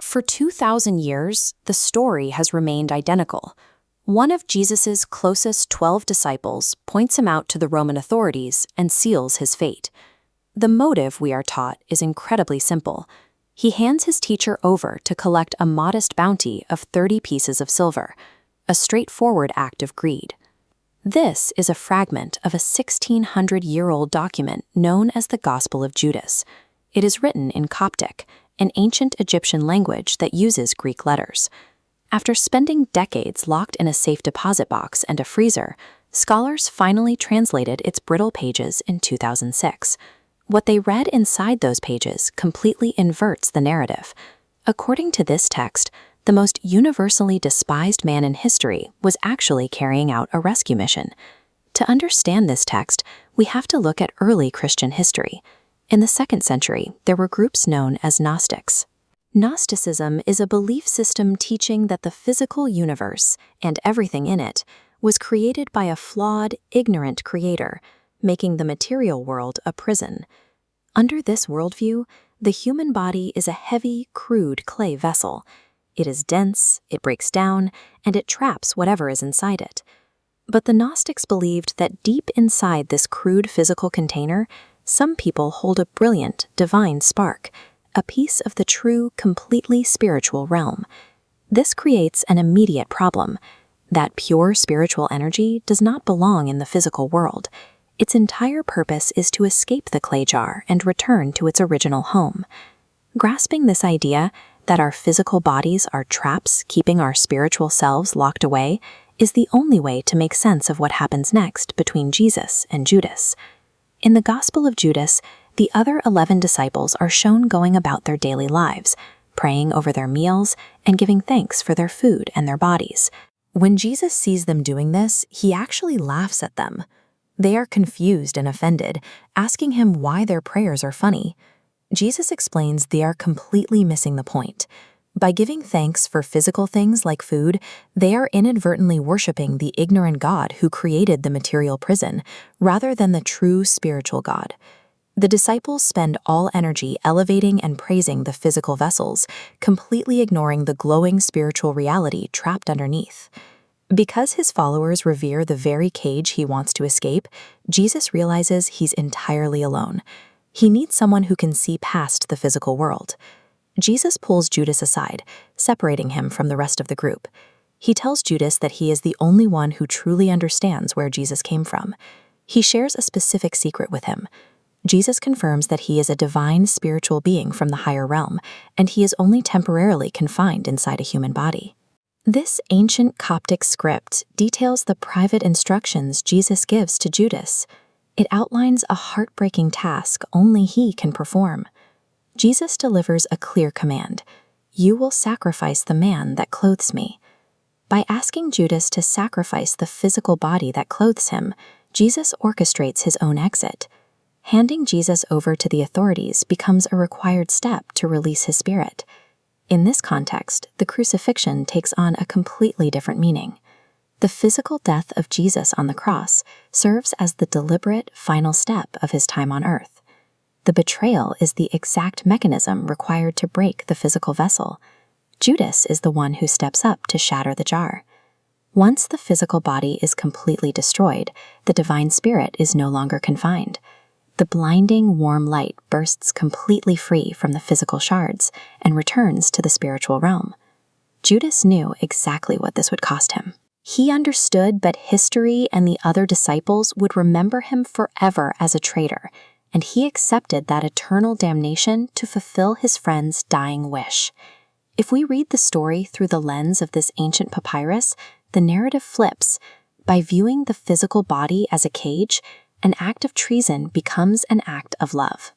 For 2,000 years, the story has remained identical. One of Jesus's closest 12 disciples points him out to the Roman authorities and seals his fate. The motive, we are taught, is incredibly simple. He hands his teacher over to collect a modest bounty of 30 pieces of silver, a straightforward act of greed. This is a fragment of a 1,600-year-old document known as the Gospel of Judas. It is written in Coptic, an ancient Egyptian language that uses Greek letters. After spending decades locked in a safe deposit box and a freezer, scholars finally translated its brittle pages in 2006. What they read inside those pages completely inverts the narrative. According to this text, the most universally despised man in history was actually carrying out a rescue mission. To understand this text, we have to look at early Christian history. In the 2nd century, there were groups known as Gnostics. Gnosticism is a belief system teaching that the physical universe, and everything in it, was created by a flawed, ignorant creator, making the material world a prison. Under this worldview, the human body is a heavy, crude clay vessel. It is dense, it breaks down, and it traps whatever is inside it. But the Gnostics believed that deep inside this crude physical container, some people hold a brilliant, divine spark, a piece of the true, completely spiritual realm. This creates an immediate problem. That pure spiritual energy does not belong in the physical world. Its entire purpose is to escape the clay jar and return to its original home. Grasping this idea that our physical bodies are traps keeping our spiritual selves locked away is the only way to make sense of what happens next between Jesus and Judas. In the Gospel of Judas, the other 11 disciples are shown going about their daily lives, praying over their meals and giving thanks for their food and their bodies. When Jesus sees them doing this, he actually laughs at them. They are confused and offended, asking him why their prayers are funny. Jesus explains they are completely missing the point. By giving thanks for physical things like food, they are inadvertently worshiping the ignorant God who created the material prison, rather than the true spiritual God. The disciples spend all energy elevating and praising the physical vessels, completely ignoring the glowing spiritual reality trapped underneath. Because his followers revere the very cage he wants to escape, Jesus realizes he's entirely alone. He needs someone who can see past the physical world. Jesus pulls Judas aside, separating him from the rest of the group. He tells Judas that he is the only one who truly understands where Jesus came from. He shares a specific secret with him. Jesus confirms that he is a divine spiritual being from the higher realm, and he is only temporarily confined inside a human body. This ancient Coptic script details the private instructions Jesus gives to Judas. It outlines a heartbreaking task only he can perform. Jesus delivers a clear command: "You will sacrifice the man that clothes me." By asking Judas to sacrifice the physical body that clothes him, Jesus orchestrates his own exit. Handing Jesus over to the authorities becomes a required step to release his spirit. In this context, the crucifixion takes on a completely different meaning. The physical death of Jesus on the cross serves as the deliberate final step of his time on earth. The betrayal is the exact mechanism required to break the physical vessel. Judas is the one who steps up to shatter the jar. Once the physical body is completely destroyed, the divine spirit is no longer confined. The blinding, warm light bursts completely free from the physical shards and returns to the spiritual realm. Judas knew exactly what this would cost him. He understood that history and the other disciples would remember him forever as a traitor, and he accepted that eternal damnation to fulfill his friend's dying wish. If we read the story through the lens of this ancient papyrus, the narrative flips. By viewing the physical body as a cage, an act of treason becomes an act of love.